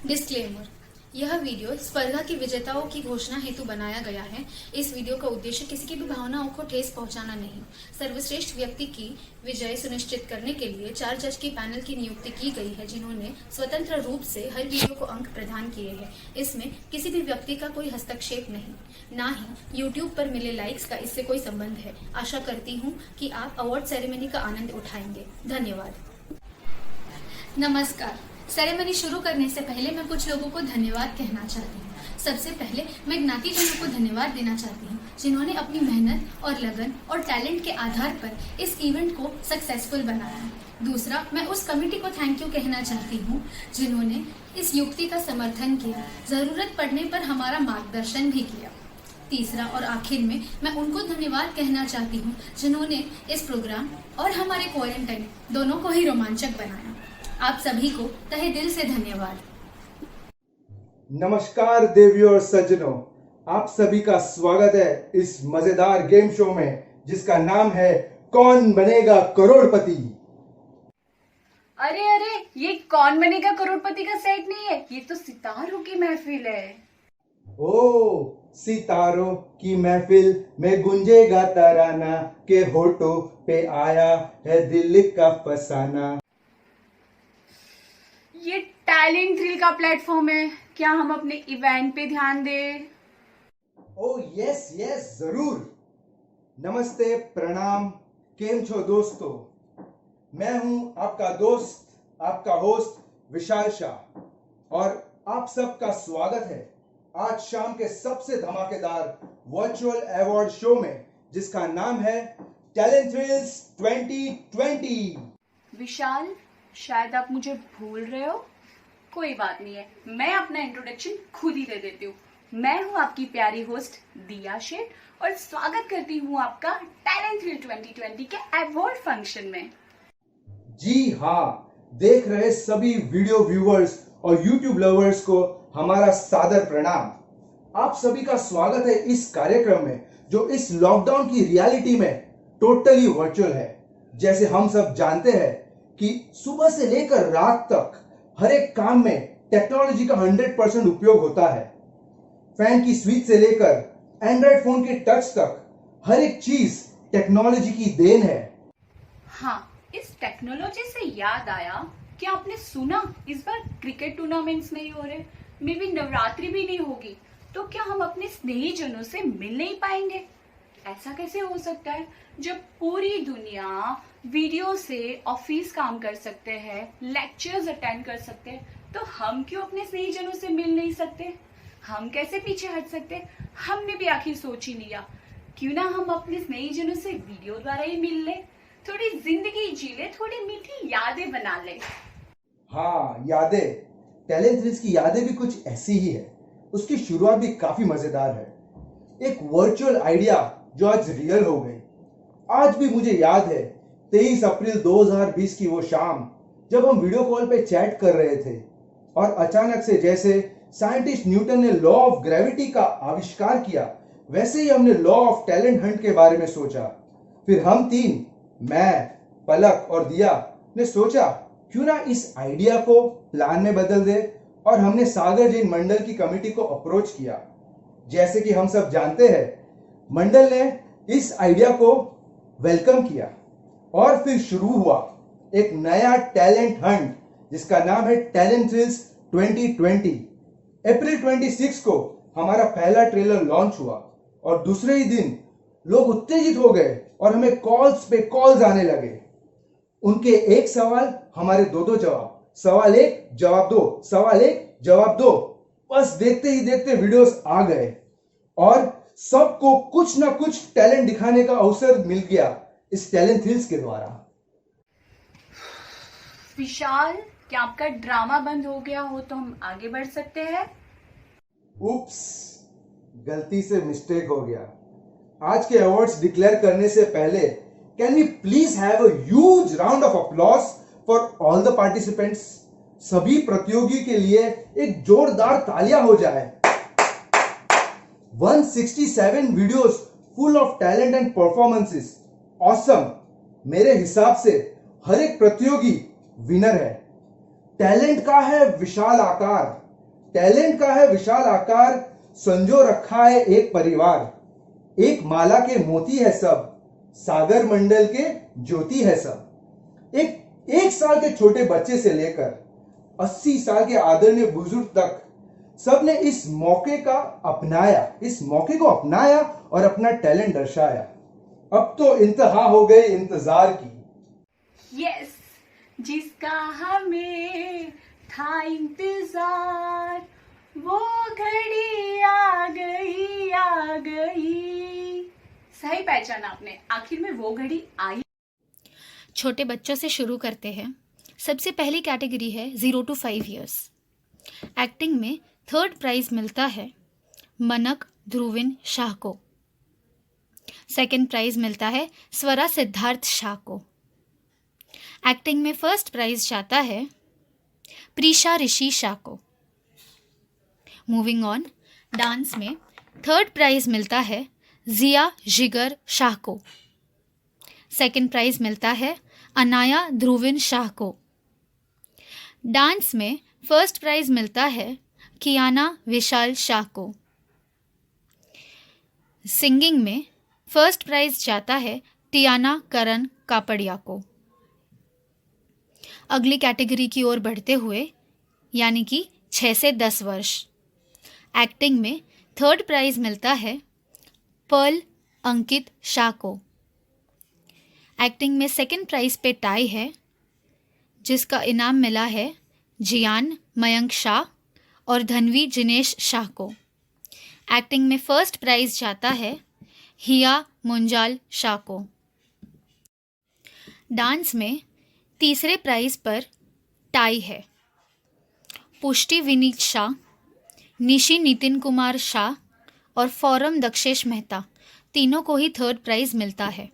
Disclaimer. यह video स्पर्धा की विजेताओं की घोषणा हेतु बनाया गया है। इस वीडियो का उद्देश्य किसी की भी भावनाओं को ठेस पहुंचाना नहीं। सर्वश्रेष्ठ व्यक्ति की विजय सुनिश्चित करने के लिए 4 जज की पैनल की नियुक्ति की गई है, जिन्होंने स्वतंत्र रूप से हर वीडियो को अंक प्रदान किए हैं। इसमें किसी भी व्यक्ति का कोई हस्तक्षेप नहीं, ना ही यूट्यूब पर मिले लाइक्स का इससे कोई संबंध है। आशा करती हूँ कि आप अवार्ड सेरेमनी का आनंद उठाएंगे। धन्यवाद। नमस्कार। सेरेमनी शुरू करने से पहले मैं कुछ लोगों को धन्यवाद कहना चाहती हूँ। सबसे पहले मैं ज्ञातिजनों को धन्यवाद देना चाहती हूँ, जिन्होंने अपनी मेहनत और लगन और टैलेंट के आधार पर इस इवेंट को सक्सेसफुल बनाया है। दूसरा, मैं उस कमेटी को थैंक यू कहना चाहती हूँ, जिन्होंने इस युक्ति का समर्थन किया, जरूरत पड़ने पर हमारा मार्गदर्शन भी किया। तीसरा और आखिर में मैं उनको धन्यवाद कहना चाहती हूँ, जिन्होंने इस प्रोग्राम और हमारे क्वारंटाइन दोनों को ही रोमांचक बनाया। आप सभी को तहे दिल से धन्यवाद। नमस्कार देवियों और सज्जनों, आप सभी का स्वागत है इस मजेदार गेम शो में, जिसका नाम है कौन बनेगा करोड़पति। अरे अरे, ये कौन बनेगा करोड़पति का सेट नहीं है, ये तो सितारों की महफिल है। ओ, सितारों की महफिल में गुंजेगा तराना, के होठों पे आया है दिल का फसाना। ये टैलेंट थ्रिल का प्लेटफॉर्म है, क्या हम अपने इवेंट पे ध्यान दें? ओ यस यस, जरूर। नमस्ते, प्रणाम, केम छो दोस्तों। मैं हूं आपका दोस्त, आपका होस्ट विशाल शाह, और आप सबका स्वागत है आज शाम के सबसे धमाकेदार वर्चुअल अवार्ड शो में, जिसका नाम है टैलेंट थ्रिल्स 2020। विशाल, शायद आप मुझे भूल रहे हो। कोई बात नहीं है, मैं अपना इंट्रोडक्शन खुद ही दे देती हूँ। मैं हूँ आपकी प्यारी होस्ट दिया शेठ, और स्वागत करती हूँ आपका टैलेंट थ्रिल 2020 के अवार्ड फंक्शन में। जी हाँ, देख रहे सभी वीडियो व्यूअर्स और यूट्यूब लवर्स को हमारा सादर प्रणाम। आप सभी का स्वागत है इस कार्यक्रम में, जो इस लॉकडाउन की रियलिटी में टोटली वर्चुअल है। जैसे हम सब जानते हैं कि सुबह से लेकर रात तक हर एक काम में टेक्नोलॉजी का 100% उपयोग होता है। फैन की स्विच से लेकर एंड्रॉइड फोन के टच तक हर एक चीज टेक्नोलॉजी की देन है। हाँ, इस टेक्नोलॉजी से याद आया, क्या आपने सुना इस बार क्रिकेट टूर्नामेंट्स नहीं हो रहे, मे भी नवरात्रि भी नहीं होगी, तो क्या हम अपने स्नेहीजनों से मिल नहीं पाएंगे? ऐसा कैसे हो सकता है जब पूरी दुनिया वीडियो से ऑफिस काम कर सकते हैं, लेक्चर्स अटेंड कर सकते हैं, तो हम क्यों अपने स्नेहीजनों से मिल नहीं सकते? हम कैसे पीछे हट सकते? हमने भी आखिर सोच ही लिया, क्यों ना हम अपने स्नेहीजनों से वीडियो द्वारा ही मिल ले, थोड़ी जिंदगी जी ले, थोड़ी मीठी यादें बना ले। हाँ, यादें, टैलेंट थ्रिल्स की यादें भी कुछ ऐसी ही है। उसकी शुरुआत भी काफी मजेदार है, एक वर्चुअल आइडिया जो आज रियल हो गई। आज भी मुझे याद है 23 अप्रैल 2020 की वो शाम, जब हम वीडियो कॉल पे चैट कर रहे थे, और अचानक से जैसे साइंटिस्ट न्यूटन ने लॉ ऑफ ग्रेविटी का आविष्कार किया, वैसे ही हमने लॉ ऑफ टैलेंट हंट के बारे में सोचा। फिर हम तीन, मैं, पलक और दिया, ने सोचा क्यों ना इस आइडिया को प्लान में बदल दे, और हमने सागर जैन मंडल की कमेटी को अप्रोच किया। जैसे कि हम सब जानते हैं, मंडल ने इस आइडिया को वेलकम किया, और फिर शुरू हुआ एक नया टैलेंट हंट, जिसका नाम है टैलेंट थ्रिल्स 2020। अप्रैल 26 को हमारा पहला ट्रेलर लॉन्च हुआ, और दूसरे ही दिन लोग उत्तेजित हो गए और हमें कॉल्स पे कॉल्स आने लगे। उनके एक सवाल, हमारे दो जवाब, सवाल एक जवाब दो, सवाल एक जवाब दो। बस देखते ही देखते वीडियोस आ गए, और सबको कुछ ना कुछ टैलेंट दिखाने का अवसर मिल गया इस टैलेंट थ्रिल्स के द्वारा। विशाल, क्या आपका ड्रामा बंद हो गया हो तो हम आगे बढ़ सकते हैं? उप्स, गलती से मिस्टेक हो गया। आज के अवार्ड्स डिक्लेयर करने से पहले, can we please have a huge round of applause for all the participants. सभी प्रतियोगी के लिए एक जोरदार तालियां हो जाए। 167 videos full of talent and performances, awesome. मेरे हिसाब से हर एक प्रतियोगी विनर है। टैलेंट का है विशाल आकार, टैलेंट का है विशाल आकार, संजो रखा है एक परिवार। एक माला के मोती है सब, सागर मंडल के ज्योति है सब। एक साल के छोटे बच्चे से लेकर 80 साल के आदरणीय बुजुर्ग तक सबने इस मौके को अपनाया और अपना टैलेंट दर्शाया। अब तो इंतहा हो गई इंतजार की। यस, जिसका हमें था इंतजार, वो घड़ी आ गई। सही पहचाना आपने, आखिर में वो घड़ी आई। छोटे बच्चों से शुरू करते हैं। सबसे पहली कैटेगरी है 0 to 5 years। एक्टिंग में 3rd प्राइज मिलता है मनक ध्रुविन शाह को। 2nd प्राइज मिलता है स्वरा सिद्धार्थ शाह को। एक्टिंग में 1st प्राइज जाता है प्रीशा ऋषि शाह को। मूविंग ऑन, डांस में 3rd प्राइज मिलता है जिया जिगर शाह को। 2nd प्राइज मिलता है अनाया ध्रुविन शाह को। डांस में 1st प्राइज मिलता है कियाना विशाल शाह को। सिंगिंग में 1st प्राइज जाता है टियाना करण कापड़िया को। अगली कैटेगरी की ओर बढ़ते हुए, यानी कि 6 से 10 वर्ष। एक्टिंग में 3rd प्राइज मिलता है पर्ल अंकित शाह को। एक्टिंग में 2nd प्राइज पे टाई है, जिसका इनाम मिला है जियान मयंक शाह और धनवी जिनेश शाह को। एक्टिंग में 1st प्राइज जाता है हिया मुंजाल शाह को। डांस में 3रे प्राइज पर टाई है। पुष्टि विनीत शाह, निशी नितिन कुमार शाह और फॉरम दक्षेश मेहता, तीनों को ही 3rd प्राइज मिलता है।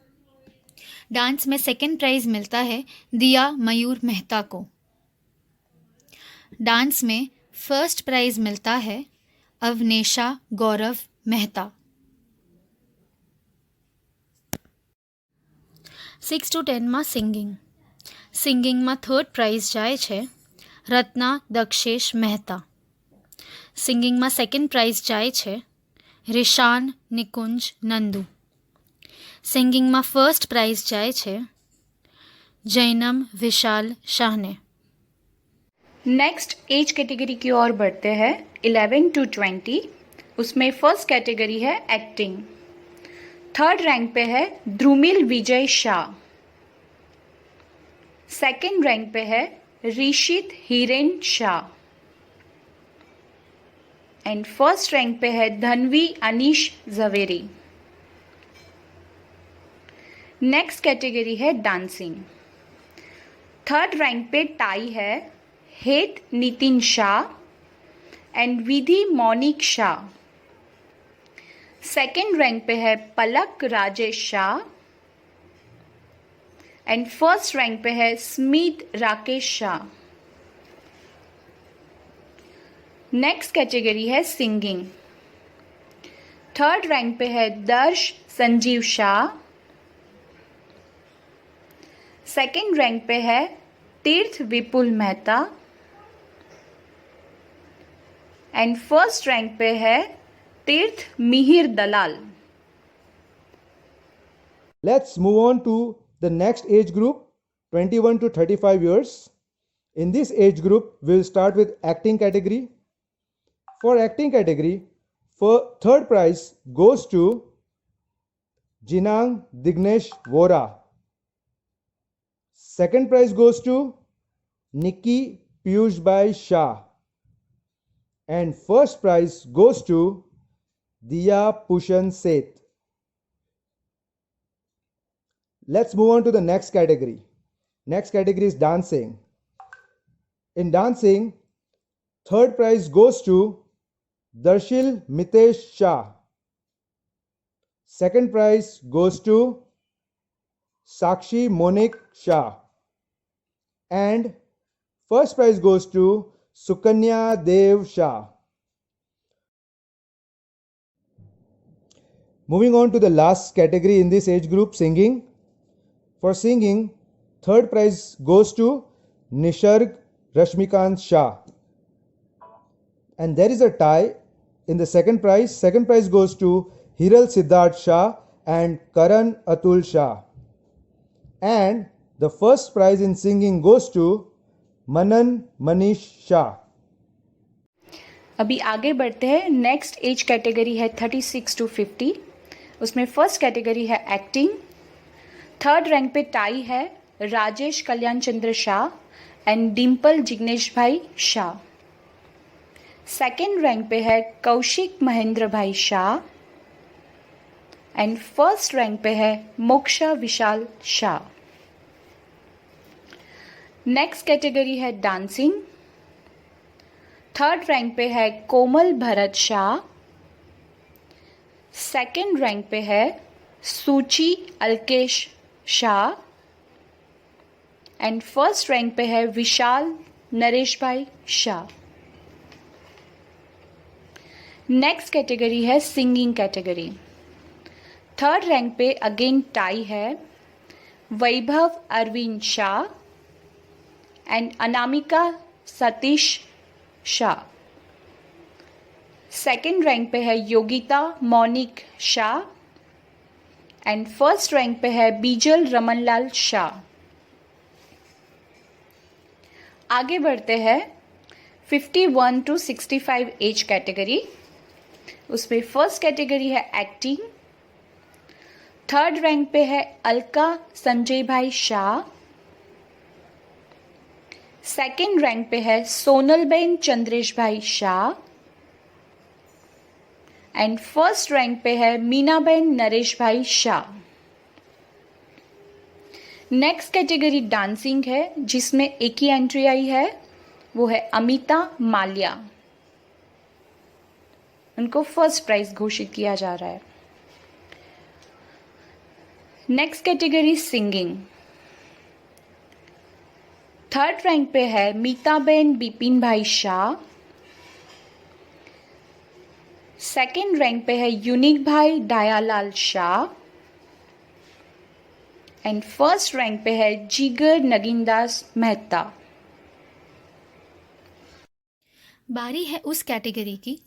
डांस में 2nd प्राइज मिलता है दिया मयूर मेहता को। डांस में 1st प्राइज मिलता है अवनेशा गौरव मेहता। 6 to 10 માં સિંગિંગમાં 3rd પ્રાઇઝ જાય છે રત્ના દક્ષેશ મહેતા। સિંગિંગમાં 2nd પ્રાઇઝ જાય છે રિશાન નિકુંજ નંદુ। સિંગિંગમાં 1st પ્રાઇઝ જાય છે जैनम विशाल शाह ने। नेक्स्ट एज कैटेगरी की ओर बढ़ते हैं 11 to 20। उसमें 1st कैटेगरी है एक्टिंग। 3rd रैंक पे है ध्रुमिल विजय शाह। 2nd रैंक पे है Rishit Hiren Shah and 1st rank पे है धनवी अनीश जवेरी। नेक्स्ट कैटेगरी है डांसिंग। 3rd रैंक पे टाई है Het Nitin Shah and Vidhi Maunik Shah. 2nd rank पे है Palak Rajesh Shah and 1st rank पे है स्मित राकेश शाह। नेक्स्ट कैटेगरी है सिंगिंग। 3rd रैंक पे है दर्श संजीव शाह। 2nd रैंक पे है तीर्थ विपुल मेहता एंड 1st रैंक पे है तीर्थ मिहिर दलाल। Let's move on to the next age group, 21 to 35 years. In this age group, we'll start with acting category. For acting category, for 3rd prize goes to Jinang Dignesh Vora. 2nd prize goes to Nikki Piyush Bhai Shah. And 1st prize goes to Diya Pushan Seth. Let's move on to the next category. Next category is dancing. In dancing, 3rd prize goes to Darshil Mitesh Shah. 2nd prize goes to Sakshi Monik Shah. And 1st prize goes to Sukanya Dev Shah. Moving on to the last category in this age group, singing. For singing, 3rd prize goes to Nisharg Rashmikant Shah. and there is a tie in the second prize. Second prize goes to Hiral Siddharth Shah and Karan Atul Shah. And the first prize in singing goes to Manan Manish Shah. अभी आगे बढ़ते हैं. Next age category है 36 to 50. उसमें first category है acting. Third rank पे tie है Rajesh Kalyan Chandra Shah and Dimple Jignesh भाई शाह. सेकेंड रैंक पे है कौशिक महेंद्र भाई शाह एंड फर्स्ट रैंक पे है मोक्षा विशाल शाह. नेक्स्ट कैटेगरी है डांसिंग. थर्ड रैंक पे है कोमल भरत शाह. सेकेंड रैंक पे है Suchi Alkesh Shah and first rank पे है विशाल नरेश भाई शाह. नेक्स्ट कैटेगरी है सिंगिंग कैटेगरी. थर्ड रैंक पे अगेन टाई है Vaibhav Arvind Shah and Anamika Satish Shah. Second rank पे है Yogita Maunik Shah and first rank पे है बीजल रमनलाल शाह. आगे बढ़ते हैं 51 to 65 एज कैटेगरी. उसमें फर्स्ट कैटेगरी है एक्टिंग. थर्ड रैंक पे है अलका संजय भाई शाह. सेकेंड रैंक पे है सोनलबेन चंद्रेश भाई शाह एंड फर्स्ट रैंक पे है Meenaben Naresh bhai Shah. Next category dancing है जिसमें एक ही एंट्री आई है, वो है अमिता माल्या. उनको फर्स्ट प्राइज घोषित किया जा रहा है. Next category singing. Third rank पे है मीताबेन बिपिन भाई शाह. सेकेंड रैंक पे है यूनिक भाई Dayalal Shah and first rank पे है जिगर नगीनदास मेहता. बारी है उस कैटेगरी की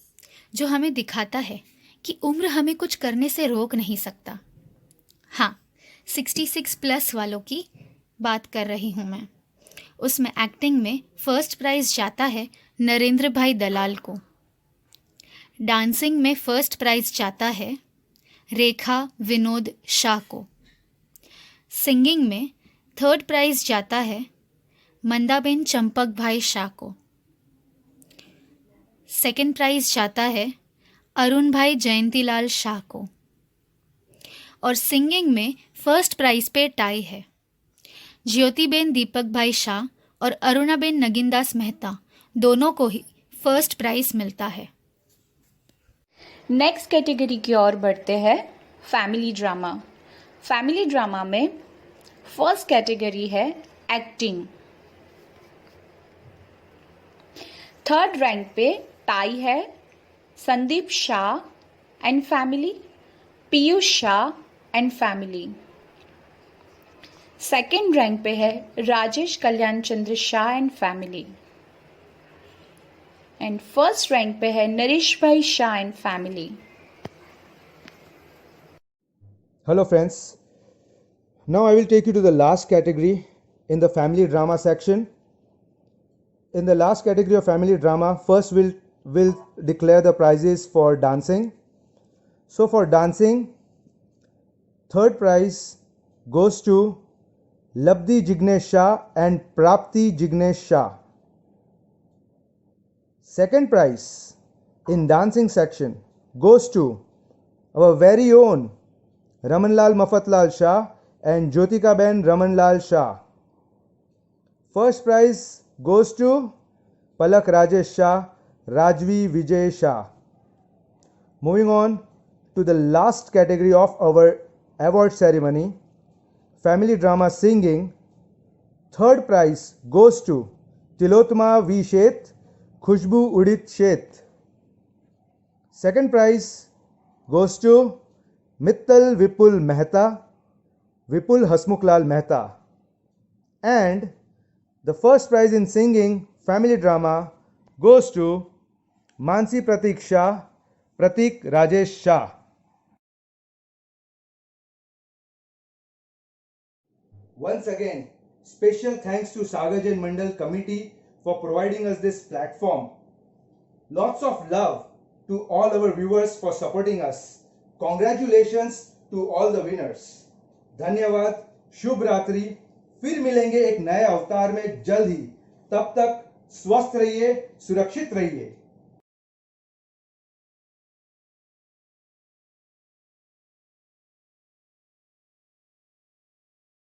जो हमें दिखाता है कि उम्र हमें कुछ करने से रोक नहीं सकता. हाँ, 66 प्लस वालों की बात कर रही हूँ मैं. उसमें एक्टिंग में फर्स्ट प्राइज जाता है नरेंद्र भाई दलाल को. डांसिंग में फर्स्ट प्राइज जाता है रेखा विनोद शाह को. सिंगिंग में थर्ड प्राइज जाता है मंदाबेन चंपक भाई शाह को. सेकंड प्राइज जाता है अरुण भाई जयंतीलाल शाह को. और सिंगिंग में फर्स्ट प्राइज पे टाई है ज्योतिबेन दीपक भाई शाह और अरुणाबेन नगीनदास मेहता. दोनों को ही फर्स्ट प्राइज मिलता है. नेक्स्ट कैटेगरी की ओर बढ़ते हैं फैमिली ड्रामा. फैमिली ड्रामा में फर्स्ट कैटेगरी है एक्टिंग. थर्ड रैंक पे टाई है Sandeep Shah and family, Piyush Shah and family. Second rank पे है Rajesh Kalyan Chandra Shah and family and first rank पे है Naresh bhai Shah and family. Hello friends, now I will take you to the last category in the family drama section. In the last category of family drama, first we'll declare the prizes for dancing. So for dancing, third prize goes to Labdi Jignesh Shah and Prapti Jignesh Shah. Second prize in dancing section goes to our very own Ramanlal Mafatlal Shah and Jyotika Ben Ramanlal Shah. First prize goes to Palak Rajesh Shah, Rajvi Vijay Shah. Moving on to the last category of our award ceremony, family drama singing. Third prize goes to Tilotma V. Sheth, Khushbu Udit Sheth. Second prize goes to Mittal Vipul Mehta, Vipul Hasmukhlal Mehta. And the first prize in singing family drama goes to Mansi Prateek Shah, Prateek Rajesh Shah. Once again, special thanks to Sagar Jain Mandal committee for providing us this platform. Lots of love to all our viewers for supporting us. Congratulations to all the winners. धन्यवाद, शुभ रात्रि। फिर मिलेंगे एक नए अवतार में जल्द ही। तब तक स्वस्थ रहिए, सुरक्षित रहिए।